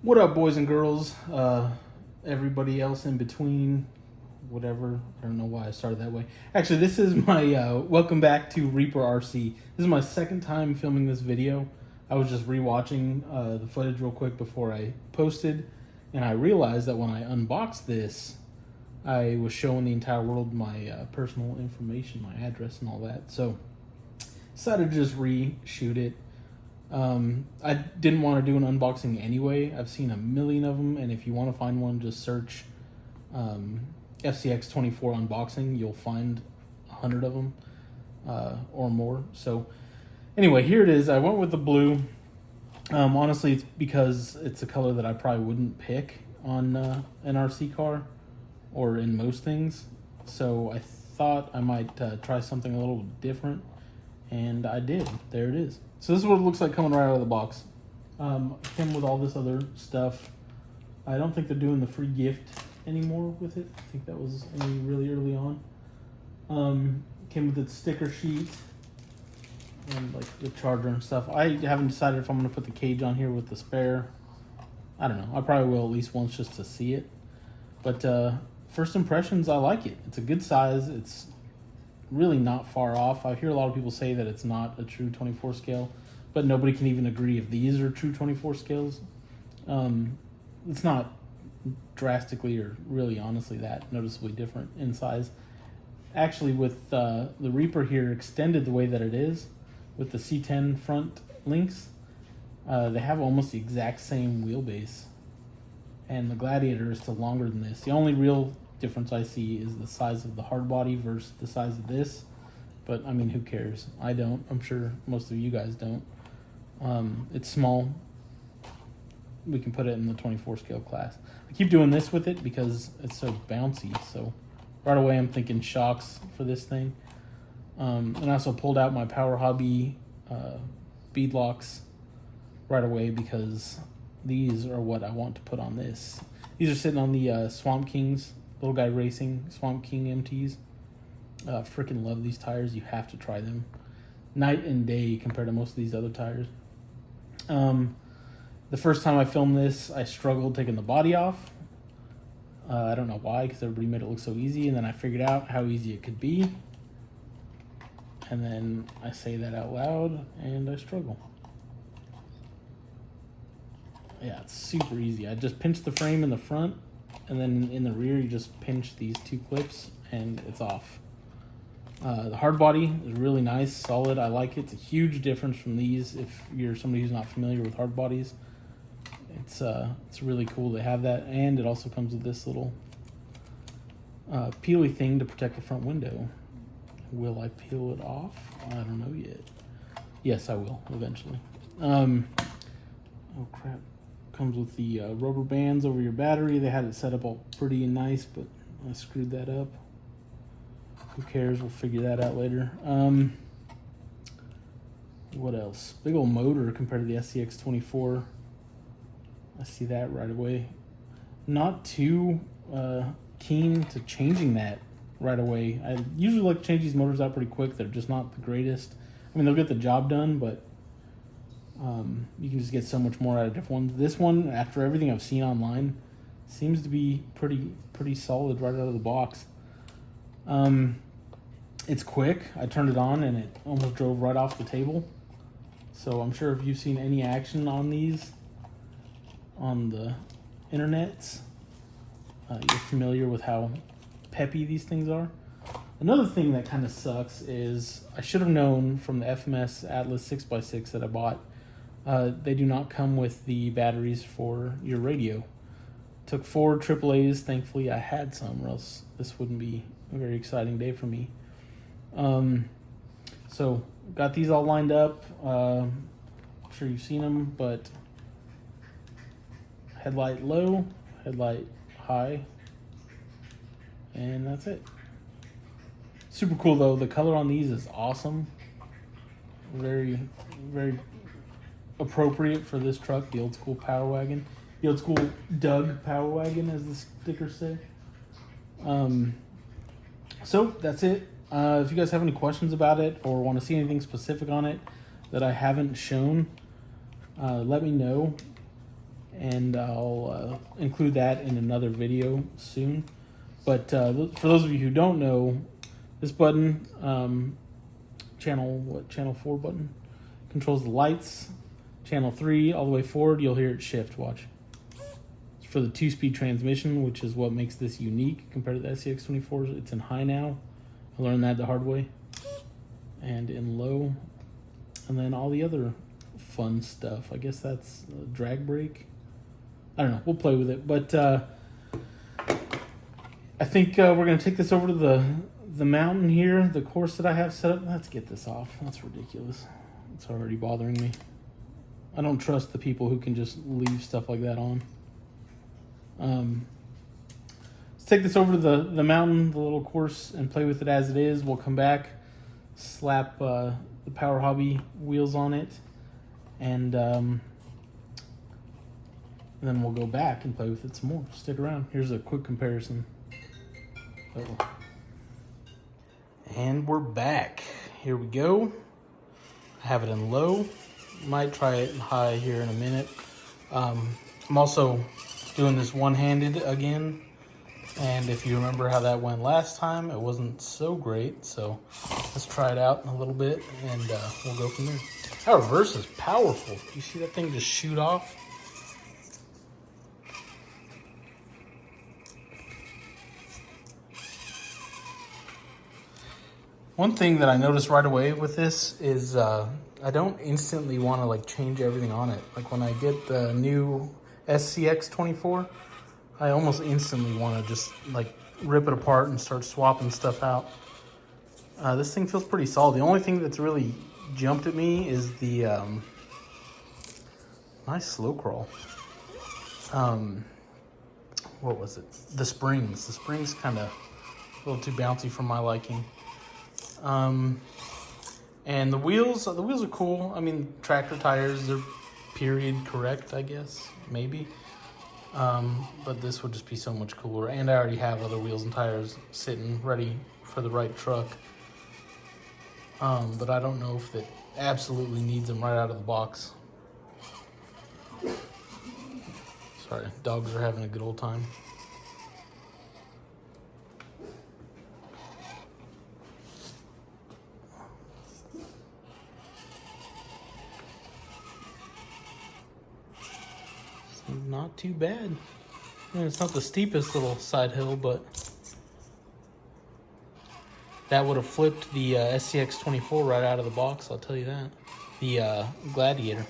What up, boys and girls? Everybody else in between, whatever. I don't know why I started that way. Actually, this is my welcome back to Reaper RC. This is my second time filming this video. I was just rewatching the footage real quick before I posted, and I realized that when I unboxed this, I was showing the entire world my personal information, my address and all that. So decided to just reshoot it. I didn't want to do an unboxing anyway. I've seen a million of them, and if you want to find one, just search FCX24 unboxing. You'll find 100 of them or more. So anyway, here it is. I went with the blue. Honestly, it's because it's a color that I probably wouldn't pick on an RC car or in most things. So I thought I might try something a little different, and I did. There it is. So this is what it looks like coming right out of the box. Came with all this other stuff. I don't think they're doing the free gift anymore with it. I think that was only really early on. Came with its sticker sheet and like the charger and stuff. I haven't decided if I'm going to put the cage on here with the spare. I don't know. I probably will at least once just to see it. But first impressions, I like it. It's a good size. It's really not far off. I hear a lot of people say that it's not a true 24 scale, but nobody can even agree if these are true 24 scales. It's not drastically or really honestly that noticeably different in size. Actually, with the Reaper here extended the way that it is, with the C10 front links, they have almost the exact same wheelbase, and the Gladiator is still longer than this. The only real difference I see is the size of the hard body versus the size of this, but I mean, who cares? I don't. I'm sure most of you guys don't. It's small. We can put it in the 24 scale class. I keep doing this with it because it's so bouncy, so right away I'm thinking shocks for this thing. And I also pulled out my Power Hobby bead locks right away because these are what I want to put on this. These are sitting on the Swamp Kings, Little Guy Racing Swamp King MTs. Freaking love these tires. You have to try them. Night and day compared to most of these other tires. The first time I filmed this, I struggled taking the body off. I don't know why, because everybody made it look so easy, and then I figured out how easy it could be. And then I say that out loud, and I struggle. Yeah, it's super easy. I just pinch the frame in the front, and then in the rear, you just pinch these two clips, and it's off. The hard body is really nice, solid. I like it. It's a huge difference from these. If you're somebody who's not familiar with hard bodies, it's really cool to have that. And it also comes with this little peely thing to protect the front window. Will I peel it off? I don't know yet. Yes, I will eventually. Oh crap. Comes with the rubber bands over your battery. They had it set up all pretty and nice, but I screwed that up. Who cares? We'll figure that out later. What else? Big old motor compared to the SCX24. I see that right away. Not too keen to changing that right away. I usually like to change these motors out pretty quick. They're just not the greatest. I mean, they'll get the job done, but you can just get so much more out of different ones. This one, after everything I've seen online, seems to be pretty solid right out of the box. It's quick. I turned it on and it almost drove right off the table. So I'm sure if you've seen any action on these on the internets, you're familiar with how peppy these things are. Another thing that kind of sucks is I should have known from the FMS Atlas 6x6 that I bought, they do not come with the batteries for your radio. Took 4 AAAs. Thankfully, I had some, or else this wouldn't be a very exciting day for me. So got these all lined up. I'm sure you've seen them, but headlight low, headlight high, and that's it. Super cool though. The color on these is awesome. Very, very appropriate for this truck, the old school Power Wagon. The old school Doug Power Wagon, as the stickers say. So that's it. If you guys have any questions about it or want to see anything specific on it that I haven't shown, let me know. and I'll include that in another video soon. But for those of you who don't know, this button, channel 4 button, controls the lights. Channel 3 all the way forward, you'll hear it shift, watch. It's for the 2-speed transmission, which is what makes this unique compared to the SCX24s. It's in high now. I learned that the hard way. And in low. And then all the other fun stuff. I guess that's a drag brake. I don't know, we'll play with it. But I think we're gonna take this over to the mountain here, the course that I have set up. Let's get this off. That's ridiculous. It's already bothering me. I don't trust the people who can just leave stuff like that on. Let's take this over to the mountain, the little course, and play with it as it is. We'll come back, slap the Power Hobby wheels on it, and then we'll go back and play with it some more. Stick around. Here's a quick comparison. And we're back. Here we go. I have it in low. Might try it in high here in a minute. I'm also doing this one-handed again. And if you remember how that went last time, it wasn't so great. So let's try it out in a little bit and we'll go from there. That reverse is powerful. You see that thing just shoot off? One thing that I noticed right away with this is I don't instantly want to like change everything on it. Like when I get the new SCX24, I almost instantly want to just like rip it apart and start swapping stuff out. This thing feels pretty solid. The only thing that's really jumped at me is the nice slow crawl. What was it? The springs. The springs kind of a little too bouncy for my liking. And the wheels are cool. I mean, tractor tires, they're period correct, I guess, maybe. But this would just be so much cooler. And I already have other wheels and tires sitting ready for the right truck. But I don't know if it absolutely needs them right out of the box. Sorry, dogs are having a good old time. Not too bad. I mean, it's not the steepest little side hill, but that would have flipped the SCX24 right out of the box, I'll tell you that. The Gladiator.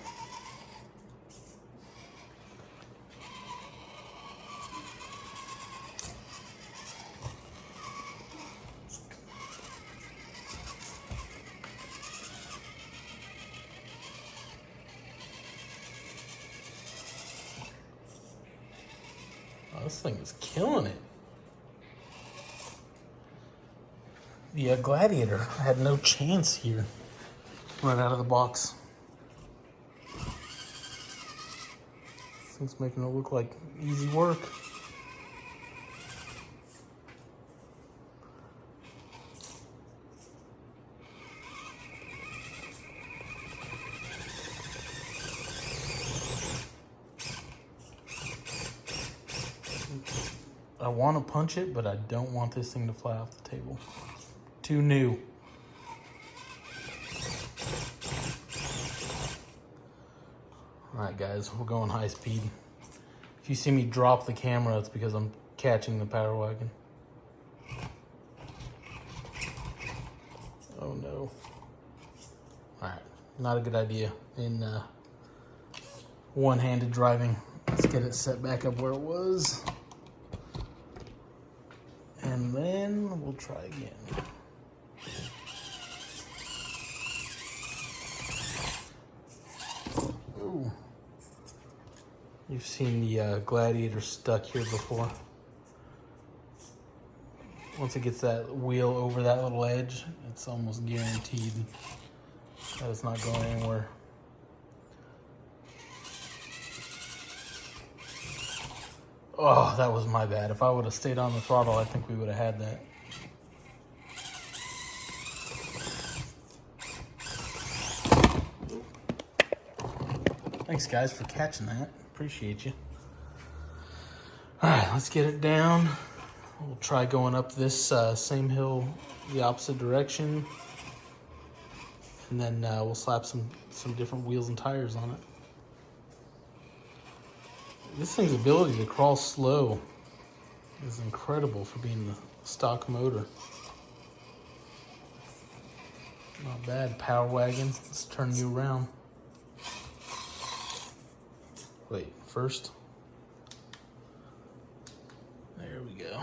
This thing is killing it. The Gladiator had no chance here right out of the box. This thing's making it look like easy work. I want to punch it, but I don't want this thing to fly off the table. Too new. Alright guys, we're going high speed. If you see me drop the camera, it's because I'm catching the Power Wagon. Oh no. Alright, not a good idea in one-handed driving. Let's get it set back up where it was. And then we'll try again. Ooh. You've seen the Gladiator stuck here before. Once it gets that wheel over that little edge, it's almost guaranteed that it's not going anywhere. Oh, that was my bad. If I would have stayed on the throttle, I think we would have had that. Thanks, guys, for catching that. Appreciate you. All right, let's get it down. We'll try going up this same hill the opposite direction. And then we'll slap some different wheels and tires on it. This thing's ability to crawl slow is incredible for being the stock motor. Not bad, Power Wagon. Let's turn you around. Wait, first. There we go.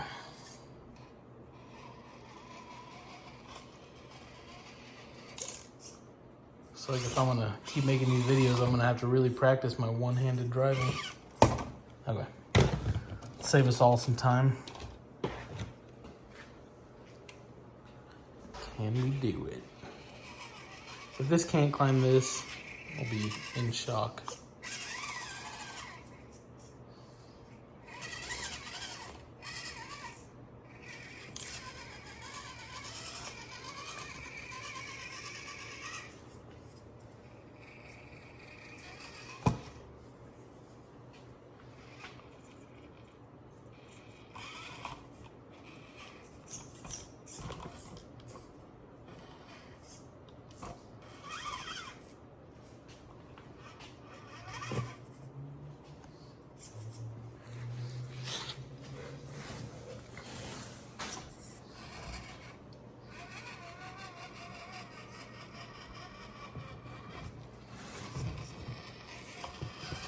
So like if I'm gonna keep making these videos, I'm gonna have to really practice my one-handed driving. Okay, save us all some time. Can we do it? If this can't climb this, I'll be in shock.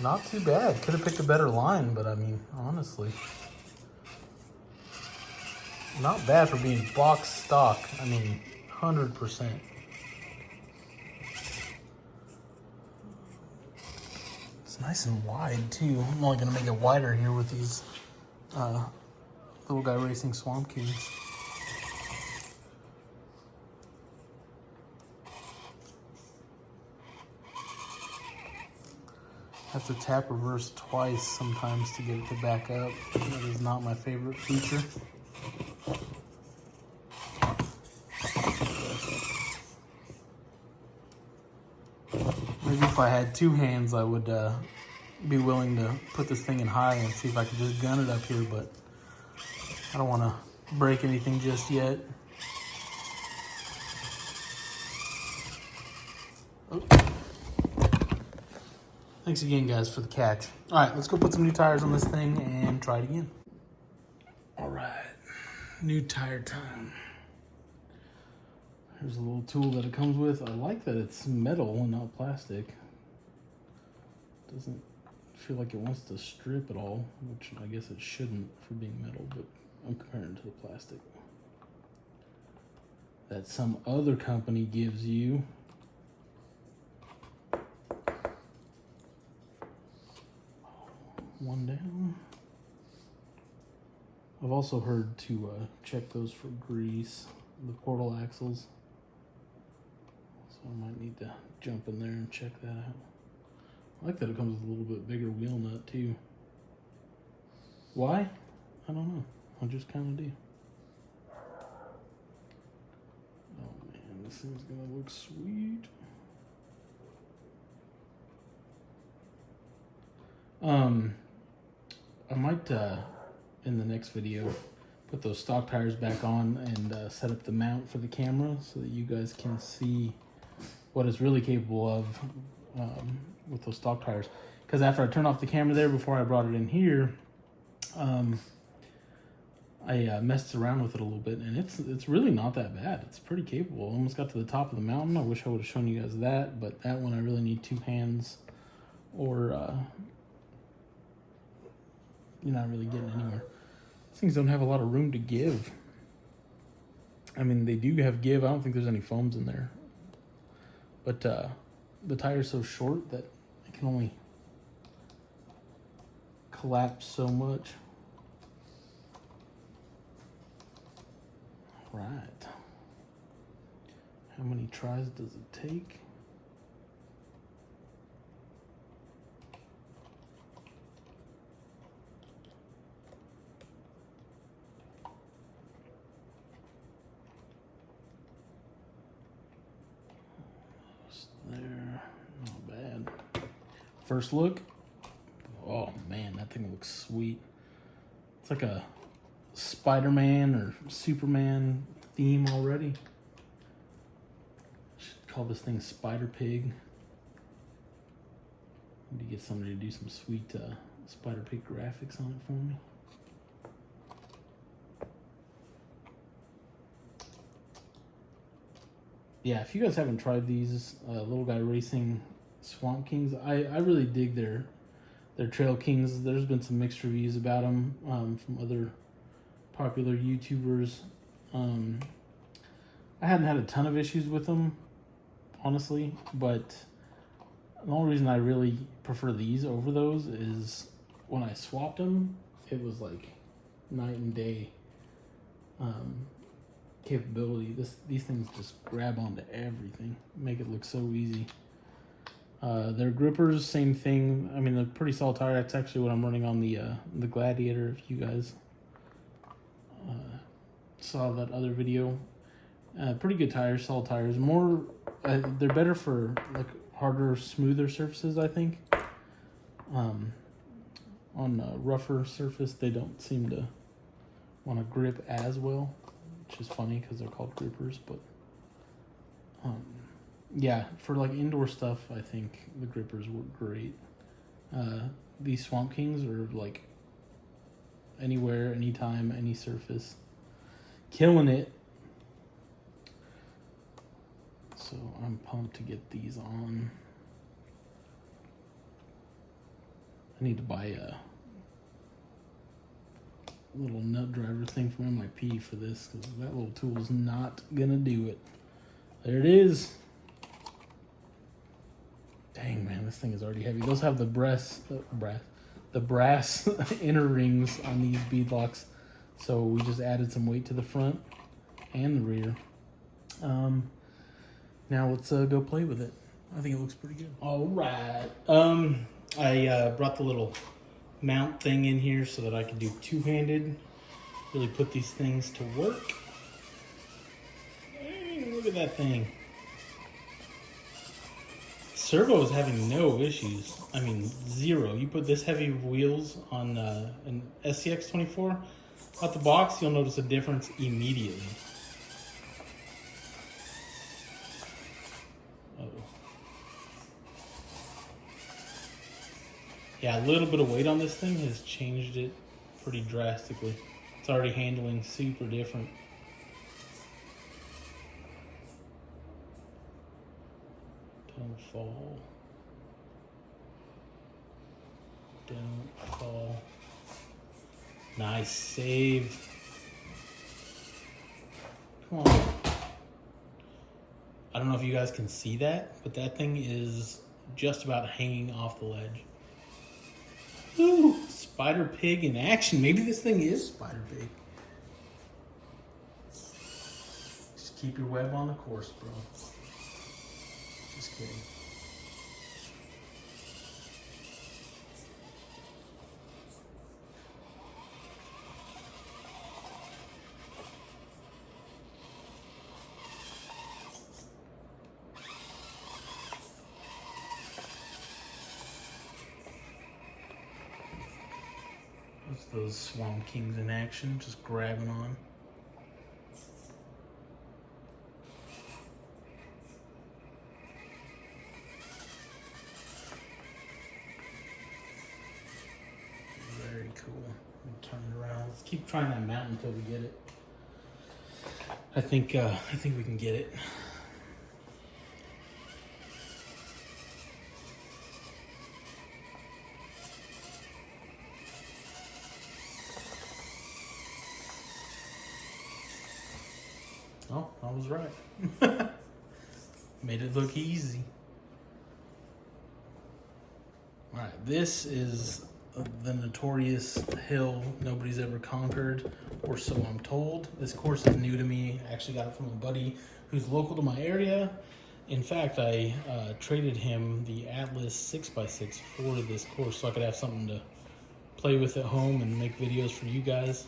Not too bad. Could have picked a better line, but I mean, honestly. Not bad for being box stock. I mean, 100%. It's nice and wide, too. I'm only going to make it wider here with these Little Guy Racing Swamp Kings. Have to tap reverse twice sometimes to get it to back up. That is not my favorite feature. Maybe if I had two hands, I would be willing to put this thing in high and see if I could just gun it up here, but I don't want to break anything just yet. Oh. Thanks again, guys, for the catch. All right, let's go put some new tires on this thing and try it again. All right, new tire time. Here's a little tool that it comes with. I like that it's metal and not plastic. Doesn't feel like it wants to strip at all, which I guess it shouldn't for being metal, but I'm comparing it to the plastic that some other company gives you. One down. I've also heard to check those for grease, the portal axles. So I might need to jump in there and check that out. I like that it comes with a little bit bigger wheel nut too. Why? I don't know. I just kind of do. Oh man, this thing's gonna look sweet. I might, in the next video, put those stock tires back on and set up the mount for the camera so that you guys can see what it's really capable of with those stock tires. Because after I turned off the camera there before I brought it in here, I messed around with it a little bit, and it's really not that bad. It's pretty capable. Almost got to the top of the mountain. I wish I would have shown you guys that, but that one I really need two hands, or you're not really getting anywhere. These things don't have a lot of room to give. I mean, they do have give. I don't think there's any foams in there, but the tire's so short that it can only collapse so much. Right. How many tries does it take? There, not bad. First look, Oh man, that thing looks sweet. It's like a Spider-Man or Superman theme already. Should call this thing Spider Pig. Need to get somebody to do some sweet Spider Pig graphics on it for me. Yeah, if you guys haven't tried these Little Guy Racing Swamp Kings, I really dig their Trail Kings. There's been some mixed reviews about them from other popular YouTubers. I hadn't had a ton of issues with them, honestly, but the only reason I really prefer these over those is when I swapped them, it was like night and day capability. These things just grab onto everything, make it look so easy. Their grippers, same thing. I mean, they're pretty solid tire. That's actually what I'm running on the Gladiator. If you guys saw that other video, pretty good tires, solid tires. More, they're better for like harder, smoother surfaces, I think. On a rougher surface, they don't seem to want to grip as well, which is funny because they're called grippers. But yeah, for like indoor stuff, I think the grippers work great. These Swamp Kings are like anywhere, anytime, any surface, killing it. So I'm pumped to get these on. I need to buy a little nut driver thing from MIP for this, because that little tool is not gonna do it. There it is. Dang, man, this thing is already heavy. Those have the brass inner rings on these bead locks, so we just added some weight to the front and the rear. Now let's go play with it. I think it looks pretty good. All right. I brought the little mount thing in here so that I can do two-handed. Really put these things to work. Hey, look at that thing. Servo is having no issues. I mean, zero. You put this heavy wheels on an SCX24 out the box, you'll notice a difference immediately. Yeah, a little bit of weight on this thing has changed it pretty drastically. It's already handling super different. Don't fall. Don't fall. Nice save. Come on. I don't know if you guys can see that, but that thing is just about hanging off the ledge. Ooh, Spider Pig in action. Maybe this thing is Spider Pig. Just keep your web on the course, bro. Just kidding. Those Swamp Kings in action, just grabbing on. Very cool. Turn it around. Let's keep trying that mount until we get it. I think we can get it. Oh, I was right. Made it look easy. All right, this is the notorious hill nobody's ever conquered, or so I'm told. This course is new to me. I actually got it from a buddy who's local to my area. In fact, I traded him the Atlas 6x6 for this course so I could have something to play with at home and make videos for you guys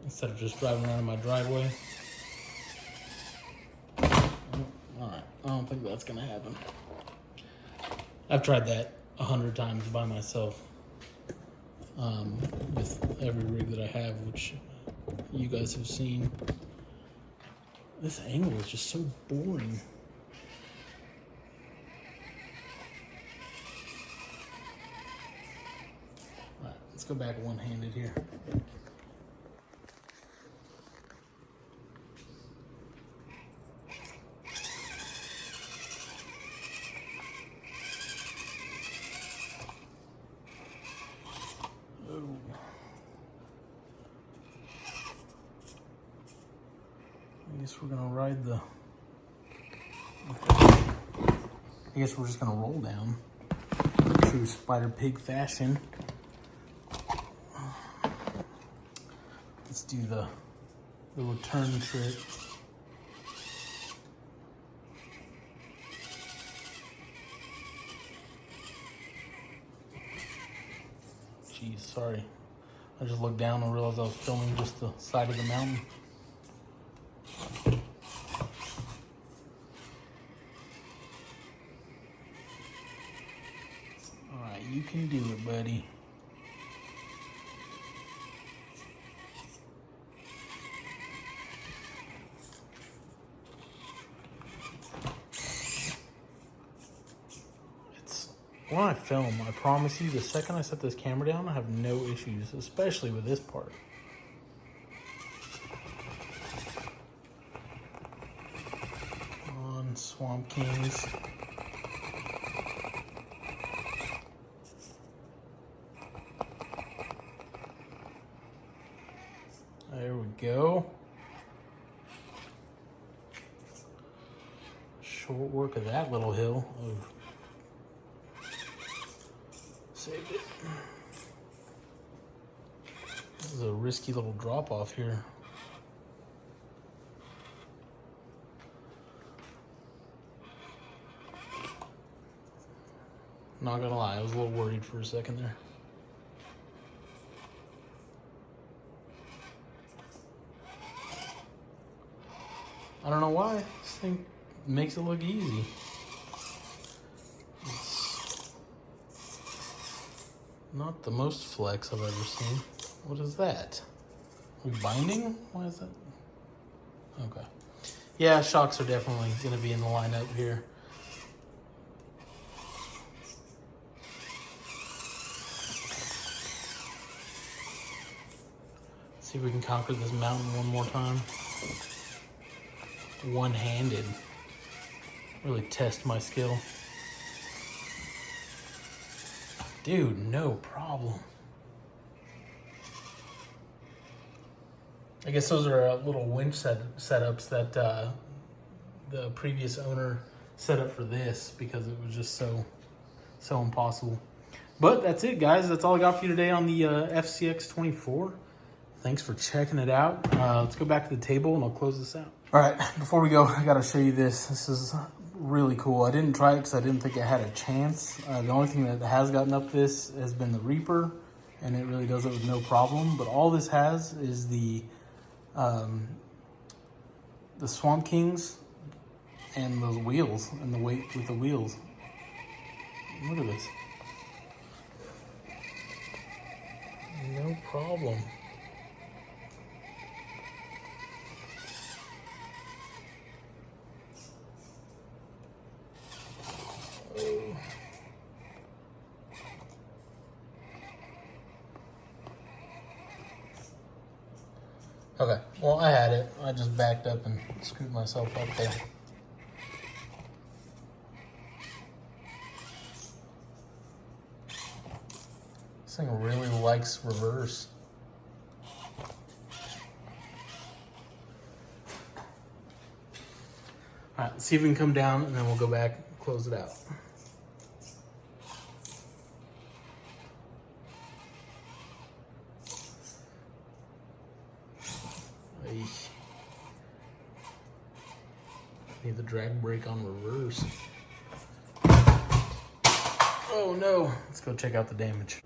instead of just driving around in my driveway. Alright, I don't think that's gonna happen. I've tried that 100 times by myself with every rig that I have, which you guys have seen. This angle is just so boring. All right, let's go back one-handed here. I guess we're gonna ride the. I guess we're just gonna roll down, true Spider Pig fashion. Let's do the return trick. Jeez, sorry. I just looked down and realized I was filming just the side of the mountain. Alright, you can do it, buddy. When I film, I promise you, the second I set this camera down, I have no issues, especially with this part. Come on, Swamp Kings. There we go. Short work of that little hill. Oh. Saved it. This is a risky little drop off here. Not gonna lie, I was a little worried for a second there. I don't know why. This thing makes it look easy. Not the most flex I've ever seen. What is that? Are we binding? Why is that? Okay. Yeah, shocks are definitely going to be in the lineup here. See if we can conquer this mountain one more time. One-handed. Really test my skill. Dude, no problem. I guess those are little winch setups that the previous owner set up for this because it was just so impossible. But that's it, guys. That's all I got for you today on the FCX24. Thanks for checking it out. Let's go back to the table and I'll close this out. All right, before we go, I gotta show you this. This is really cool. I didn't try it because I didn't think it had a chance. The only thing that has gotten up this has been the Reaper, and it really does it with no problem. But all this has is the Swamp Kings and those wheels and the weight with the wheels. Look at this. No problem. Okay, well, I had it. I just backed up and screwed myself up there. This thing really likes reverse. All right, let's see if we can come down and then we'll go back and close it out. Need the drag brake on reverse. Oh no, let's go check out the damage.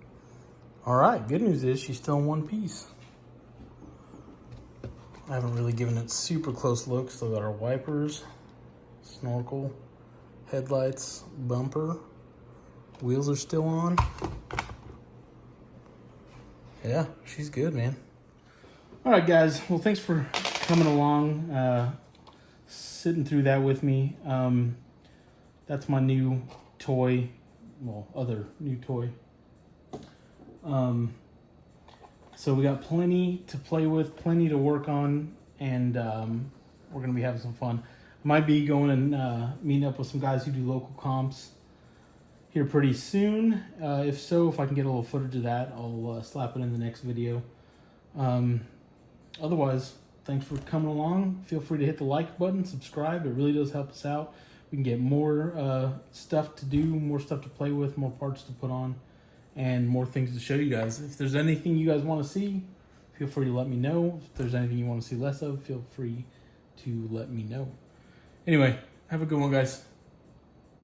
All right, good news is she's still in one piece. I haven't really given it super close looks. Still got our wipers, snorkel, headlights, bumper. Wheels are still on. Yeah, she's good, man. All right, guys. Well, thanks for coming along, sitting through that with me. That's my new toy. Well, other new toy. So we got plenty to play with, plenty to work on, and we're going to be having some fun. I might be going and meeting up with some guys who do local comps here pretty soon. If so, if I can get a little footage of that, I'll slap it in the next video. Otherwise, thanks for coming along. Feel free to hit the like button, subscribe. It really does help us out. We can get more stuff to do, more stuff to play with, more parts to put on, and more things to show you guys. If there's anything you guys want to see, feel free to let me know. If there's anything you want to see less of, feel free to let me know. Anyway, have a good one, guys.